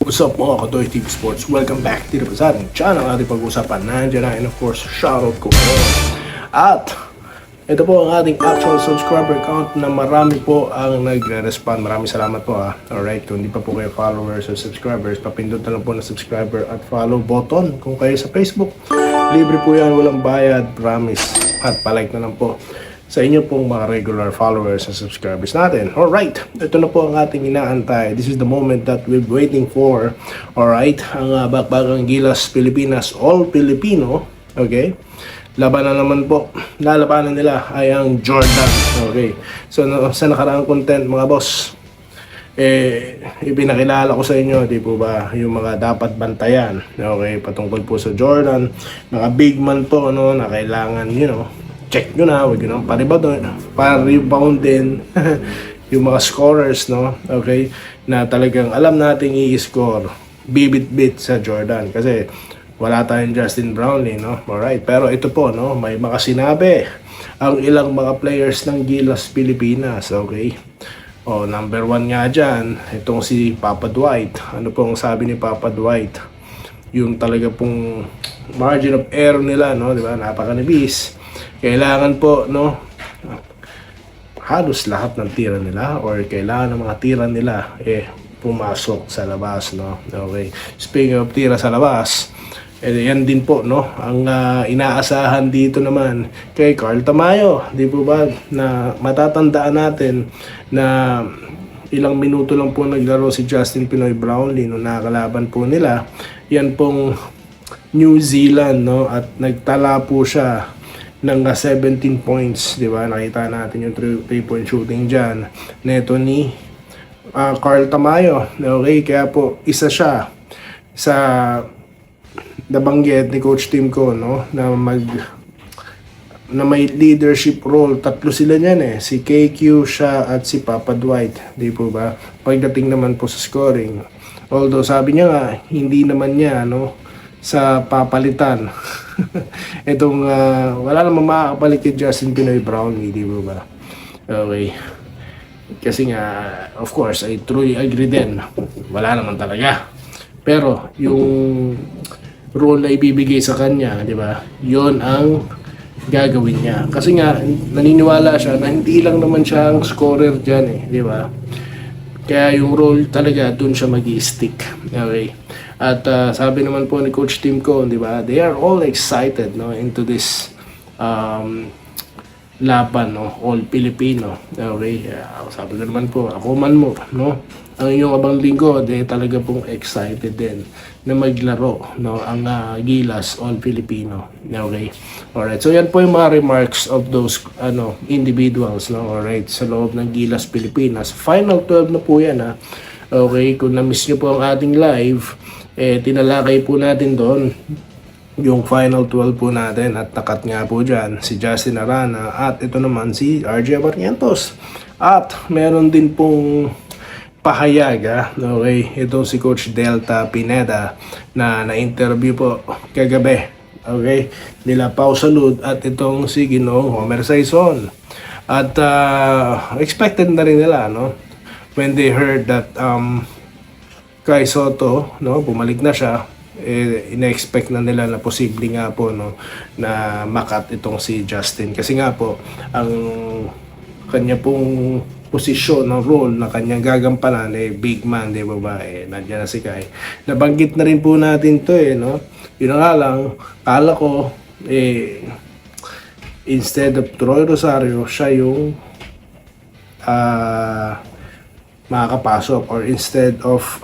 What's up mga Katoy TV Sports? Welcome back dito po sa ating channel. Ating pag-usapan nandiyan na, and of course, shoutout ko po. At ito po ang ating actual subscriber count na marami po ang nagre-respond. Maraming salamat po ha. Alright, kung hindi pa po kayo followers or subscribers, papindot na lang po na subscriber at follow button. Kung kayo sa Facebook, libre po yan, walang bayad, promise. At palike na lang po sa inyo pong mga regular followers and subscribers natin. Alright, ito na po ang ating inaantay. This is the moment that we're waiting for. Alright, ang bakbagang Gilas Pilipinas All Filipino. Okay, laban na naman po. Lalabanan nila ay ang Jordan. Okay, so sa nakaraang content mga boss, ipinakilala ko sa inyo, di po ba, yung mga dapat bantayan. Okay, patungkol po sa Jordan, mga big man po, no, na kailangan, check nyo na, huwag nyo nang pa-rebound din yung mga scorers, no? Okay? Na talagang alam nating i-score, bibit-bit sa Jordan. Kasi wala tayong Justin Brownlee, no? Alright, pero ito po, no? May makasinabi ang ilang mga players ng Gilas Pilipinas, okay? Number 1 nga dyan, itong si Papa Dwight. Ano pong sabi ni Papa Dwight? Yung talaga pong margin of error nila, no? Di ba? Napakanibis. Kailangan po, no, halos lahat ng tira nila or kailangan ng mga tira nila pumasok sa labas, no. Okay. Speaking of tira sa labas, yan din po, no, ang inaasahan dito naman kay Carl Tamayo, di po ba, na matatandaan natin na ilang minuto lang po naglaro si Justin Pinoy Brownlee nung nakalaban po nila. Yan pong New Zealand, no, at nagtala po siya ng 17 points, di ba? Nakita natin yung 3-point shooting dyan neto ni Carl Tamayo. Okay, kaya po isa siya sa nabanggit ni Coach Tim ko, no, na may leadership role. Tatlo sila niyan si KQ, siya at si Papa Dwight, di po ba? Pagdating naman po sa scoring, although sabi niya nga hindi naman niya, no, sa papalitan itong wala namang makakapalit kay Justin Pinoy Brownlee, di ba? Okay, kasi nga of course I truly agree din, wala naman talaga, pero yung role na ibibigay sa kanya, di ba, yon ang gagawin niya. Kasi nga naniniwala siya na hindi lang naman siya ang scorer dyan, di ba? Kaya yung role talaga dun siya mag-i-stick. Okay. At sabi naman po ni Coach Tim ko, di ba, they are all excited, no, into this laban, no, all Filipino. Okay, sabi ko naman po, ako man mo, no, ang inyong abang linggo, talaga pong excited din na maglaro, no, ang Gilas all Filipino. Okay, alright, so yan po yung mga remarks of those individuals, no, alright, sa loob ng Gilas Pilipinas. Final 12 na po yan, ha. Okay, kung na-miss nyo po ang ating live, tinalakay po natin doon yung final 12 po natin at takat nga po dyan si Justin Arana at ito naman si RJ Barrientos. At meron din pong pahayag, okay, ito si Coach Delta Pineda na-interview po kagabi, okay, nila Pau Salud at itong si Ginoong Homer Saison. At expected na rin nila, no, when they heard that Kai Soto, no, bumalik na siya, ina-expect na nila na posible nga po, no, na makat itong si Justin. Kasi nga po, ang kanya pong posisyon, ng role na kanyang gagampanan, big man, di ba ba, nandiyan na si Kai. Nabanggit na rin po natin to, no. Yun nga lang, kala ko, instead of Troy Rosario, siya yung makakapasok, or instead of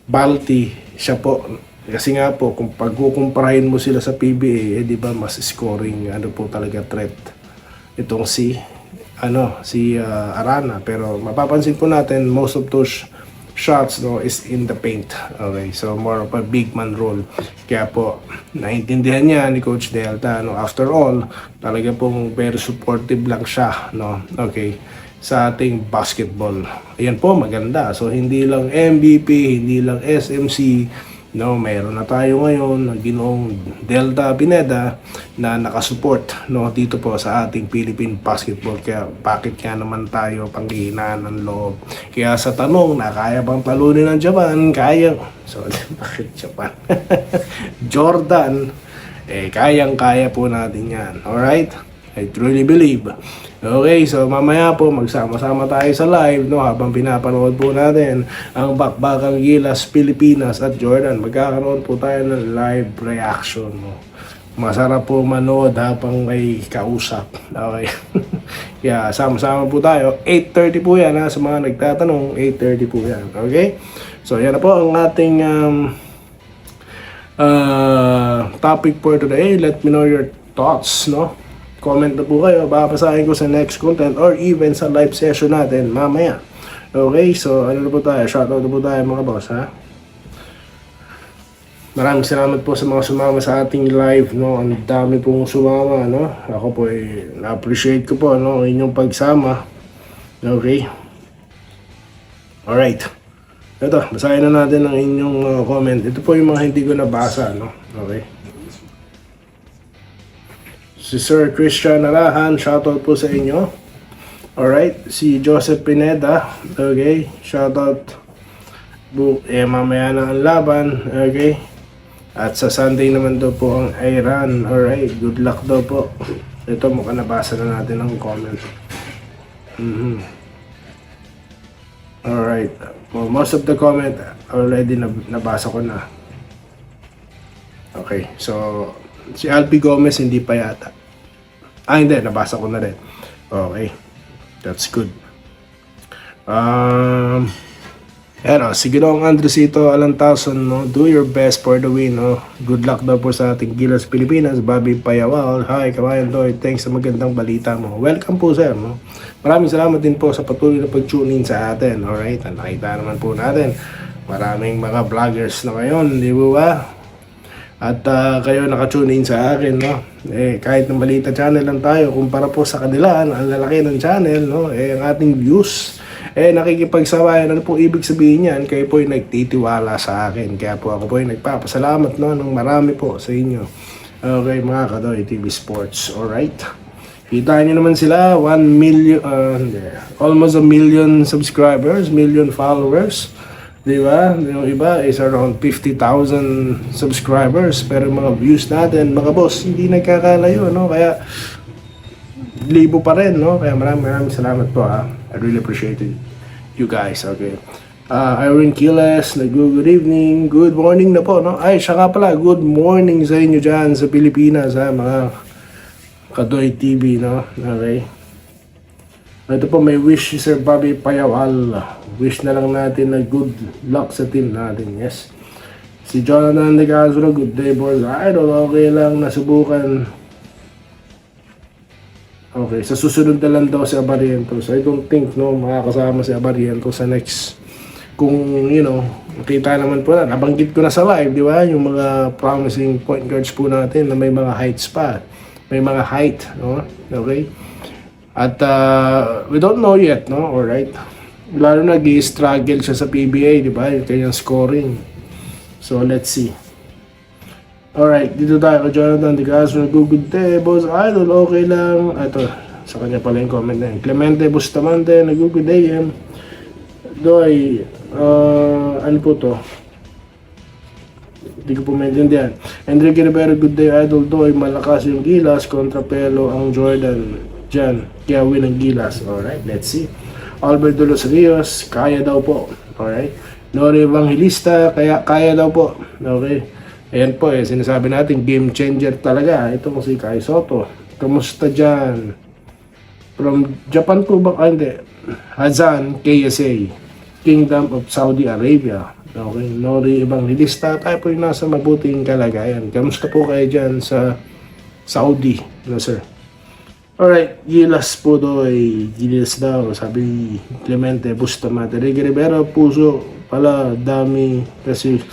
Balti, siya po. Kasi nga po, kung pagkukumparahin mo sila sa PBA, di ba, mas scoring, po talaga threat itong si Arana. Pero mapapansin po natin, most of those shots, no, is in the paint. Okay, so more of a big man role. Kaya po, naintindihan niya ni Coach Delta, no, after all, talaga pong very supportive lang siya, no, okay, sa ating basketball. Ayan po, maganda. So, hindi lang MVP, hindi lang SMC, No, meron na tayo ngayon ng Ginoong Delta Pineda na nakasupport, no, dito po sa ating Philippine basketball. Kaya bakit kaya naman tayo panghihinaan ng loob? Kaya sa tanong na kaya bang talunin ng Japan, kaya. So, bakit Japan? Jordan, kayang-kaya po natin yan. Alright? I truly believe. Okay, so mamaya po magsama-sama tayo sa live, no, habang pinapanood po natin ang Bakbakang Gilas Pilipinas at Jordan. Magkakaroon po tayo ng live reaction, no. Masarap po manood habang may kausap. Okay. Kaya sama-sama po tayo. 8:30 po yan, ha, sa mga nagtatanong. 8:30 po yan. Okay? So yan na po ang ating topic for today. Let me know your thoughts, no? Comment na po kayo, babasahin ko sa next content or even sa live session natin mamaya. Okay, so ano na po tayo? Shoutout na po tayo mga boss, ha? Maraming salamat po sa mga sumama sa ating live, no? Ang dami pong sumama, no? Ako po na-appreciate ko po, no, inyong pagsama. Okay? Alright. Ito, basahin na natin ang inyong comment. Ito po yung mga hindi ko nabasa, no? Okay. Si Sir Christian Arahan, shoutout po sa inyo. Alright, si Joseph Pineda, okay, shoutout. Mamaya na ang laban, okay. At sa Sunday naman daw po ang Iran, alright, good luck daw po. Ito, mukhang nabasa na natin ang comment. Alright, well, most of the comment already nabasa ko na. Okay, so si Alpi Gomez hindi pa yata. Hindi, nabasa ko na rin. Okay. That's good. Si Ginoong Andresito Alantason, no, do your best for the win, no. Good luck daw po sa ating Gilas Pilipinas. Bobby Payawal, hi Kabayan Doy, thanks sa magandang balita mo. Welcome po sir, no. Maraming salamat din po sa patuloy na pag-tune in sa atin. Alright, nakita naman po natin maraming mga vloggers na ngayon, di ba? At kayo nakatune in sa akin, no? Kahit ng balita channel lang tayo, kumpara po sa kanila, ang lalaki ng channel, no? Ang ating views, nakikipagsabayan. Ano po ibig sabihin yan? Kayo po yung nagtitiwala sa akin. Kaya po ako po yung nagpapasalamat, no, ng marami po sa inyo. Okay, mga Kadoy TV Sports, alright? Kita nyo naman sila, 1 million, almost 1 million subscribers, million followers. Di ba? Yung iba is around 50,000 subscribers. Pero mga views natin, mga boss, hindi nagkakalayo, no? Kaya, libo pa rin, no? Kaya maraming salamat po, ha? I really appreciate it, you guys, okay? Irene Quiles, good evening, good morning na po, no? Ay, siya nga pala, good morning sa inyo dyan sa Pilipinas, ha? Mga Kadoy TV, no? Okay? Ito po, may wish si Sir Bobby Payawal. Wish na lang natin na good luck sa team natin. Yes. Si Jonathan De Castro, good day boys. Idol, okay lang, nasubukan. Okay, sa susunod na lang daw si Abarientos. I don't think, no, makakasama si Abarientos sa next. Kung, you know, nakita naman po na, nabanggit ko na sa live, di ba? Yung mga promising point guards po natin na may mga heights pa. May mga height, no? Okay? At we don't know yet, no? Alright. Lalo nag-i-struggle siya sa PBA, di ba? Yung kanyang scoring. So, let's see. Alright, dito tayo kay Jonathan De Castro. Good day, boss. Idol, okay lang. Ito, sa kanya pala yung comment na yun. Clemente Bustamante, good day. Doy, ano po to? Hindi ko po maintindihan. Enrique Rivera, good day, Idol. Doy, malakas yung Gilas kontra Pelo ang Jordan. Diyan, kaya win ang Gilas. Alright, let's see. Albert de los Rios, kaya daw po. Alright. Nori Evangelista, kaya daw po. Okay. Ayan po, sinasabi natin, game changer talaga. Ito si Kai Soto. Kamusta dyan? From Japan po ba? Hindi. Hazan, KSA. Kingdom of Saudi Arabia. Okay. Nori Evangelista, tayo po yung nasa mabuting kalagayan. Kamusta po kayo dyan sa Saudi? No, sir. Alright, Gilas po doy. Gilas daw, sabi ni Clemente Bustamante. Ricky Rivera, puso pala, dami kasi.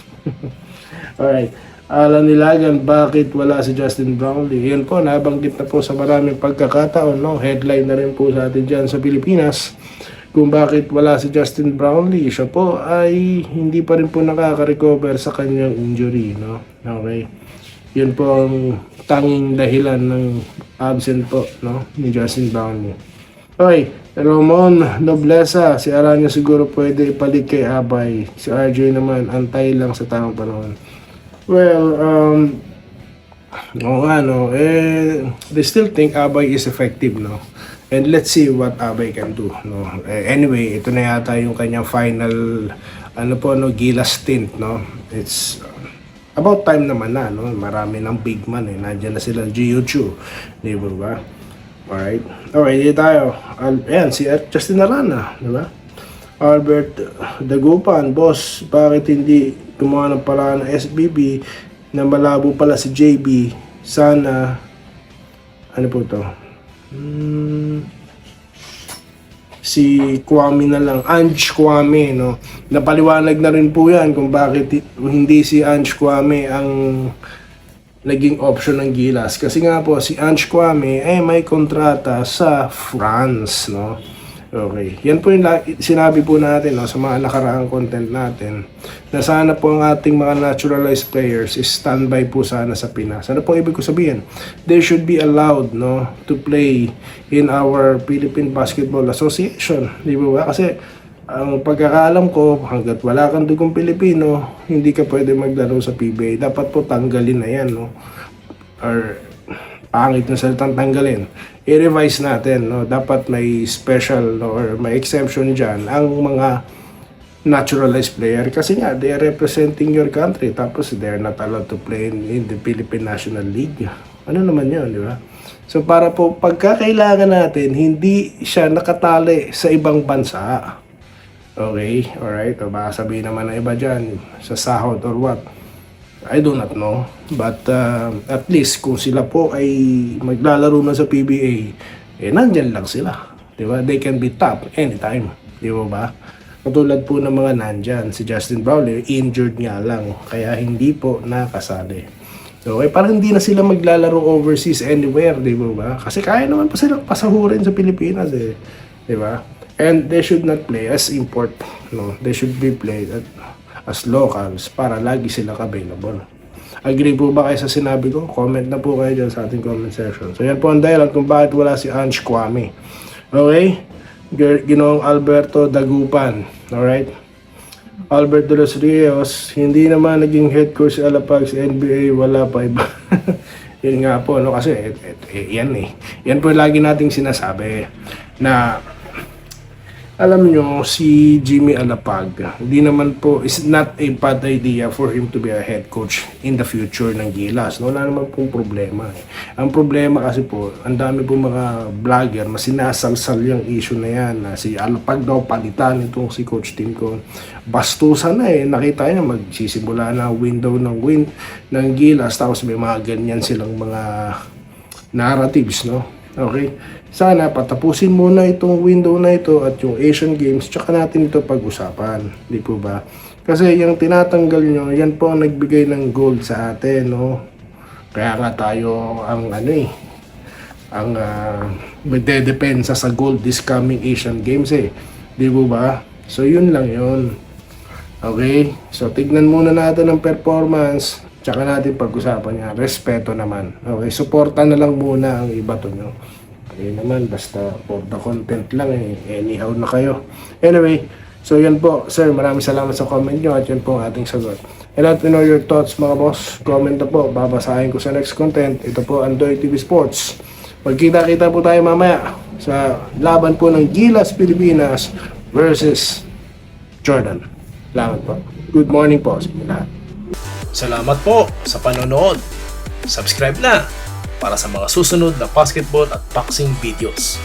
Alright, Alan Nilagan, bakit wala si Justin Brownlee? Yan po, nabanggit na po sa maraming pagkakataon, no? Headline na rin po sa atin dyan sa Pilipinas. kung bakit wala si Justin Brownlee. Siya po ay hindi pa rin po nakaka-recover sa kanyang injury, no? Okay. Yun po ang tanging dahilan ng absent po, no, ni Justin Brownlee. Okay, Ramon Noblesa, si Aranya siguro pwede ipalit kay Abay. Si RJ naman, antay lang sa tamang panahon. Well, they still think Abay is effective, no? And let's see what Abay can do, no? Anyway, ito na yata yung kanyang final, Gilas stint, no? It's about time naman na, no? Marami ng big man, Nandiyan na sila, Gio Chu, di ba? Alright. Okay, dito tayo. Ayan, si Justin Arana, di ba? Albert Dagupan, boss, bakit hindi gumawa ng paraan ng SBB na malabo pala si JB? Sana, ano po to? Si Kwame na lang, Ange Kwame, no? Napaliwanag na rin po yan kung bakit hindi si Ange Kwame ang naging option ng Gilas. Kasi nga po, si Ange Kwame may kontrata sa France, no? Okay. Yan po yung sinabi po natin, no, sa mga nakaraang content natin, na sana po ang ating mga naturalized players is standby po sana sa Pinas. Ano po ibig ko sabihin? They should be allowed, no, to play in our Philippine Basketball Association. Di ba? Kasi ang pagkakaalam ko, hanggat wala kang dugong Pilipino, hindi ka pwede maglaro sa PBA. Dapat po tanggalin na yan, no? Or pangit na salitang tanggalin. I-revise natin, no? Dapat may special, no, or may exemption dyan ang mga naturalized player. Kasi nga, they are representing your country. Tapos they are not allowed to play in the Philippine National League. Ano naman yun, di ba? So para po, pagkakailangan natin, hindi siya nakatali sa ibang bansa. Okay, alright. O baka sabihin naman ng iba dyan, sa sahod or what. I do not know. But at least kung sila po ay maglalaro na sa PBA, nandyan lang sila. Diba? They can be top anytime. Di ba? Katulad po ng mga nandyan. Si Justin Brownlee, injured nga lang. Kaya hindi po nakasali. So, parang hindi na sila maglalaro overseas anywhere. Di ba? Kasi kaya naman pa silang pasahurin sa Pilipinas. Di ba? And they should not play as import. No? They should be played as locals para lagi sila available. Agree po ba kayo sa sinabi ko? Comment na po kayo dyan sa ating comment section. So yan po ang dahilan kung bakit wala si Ange Kwame. Okay? Ginoong Alberto Dagupan. Alright? Albert de los Rios, hindi naman naging head coach si Alapag sa NBA, wala pa iba. Yun nga po, no? Kasi yan Yan po lagi nating sinasabi na alam nyo, si Jimmy Alapag, hindi naman po, is not a bad idea for him to be a head coach in the future ng Gilas. No? Wala naman pong problema. Ang problema kasi po, ang dami po mga vlogger, mas sinasalsal yung issue na yan, na si Alapag daw palitan itong si Coach Tim ko. Bastusan na nakita niya, magsisimula na window ng Gilas, tapos may mga ganyan silang mga narratives, no? Okay? Sana patapusin muna itong window na ito at yung Asian Games, tsaka natin ito pag-usapan. Di po ba? Kasi yung tinatanggal nyo, yan po ang nagbigay ng gold sa atin, no? Kaya nga tayo ang magdedepensa sa gold this coming Asian Games Di po ba? So yun lang yun. Okay? So tignan muna natin ang performance, tsaka natin pag-usapan niya. Respeto naman. Okay? Suporta na lang muna ang iba to nyo. Okay naman, basta for the content lang anyhow na kayo. Anyway, so yan po. Sir, maraming salamat sa comment nyo at yan po ang ating sagot. And let me know your thoughts mga boss. Comment na po. Babasahin ko sa next content. Ito po ang Doy TV Sports. Magkita-kita po tayo mamaya sa laban po ng Gilas Pilipinas versus Jordan. Salamat po. Good morning po sa inyo lahat. Salamat po sa panonood. Subscribe na para sa mga susunod na basketball at boxing videos.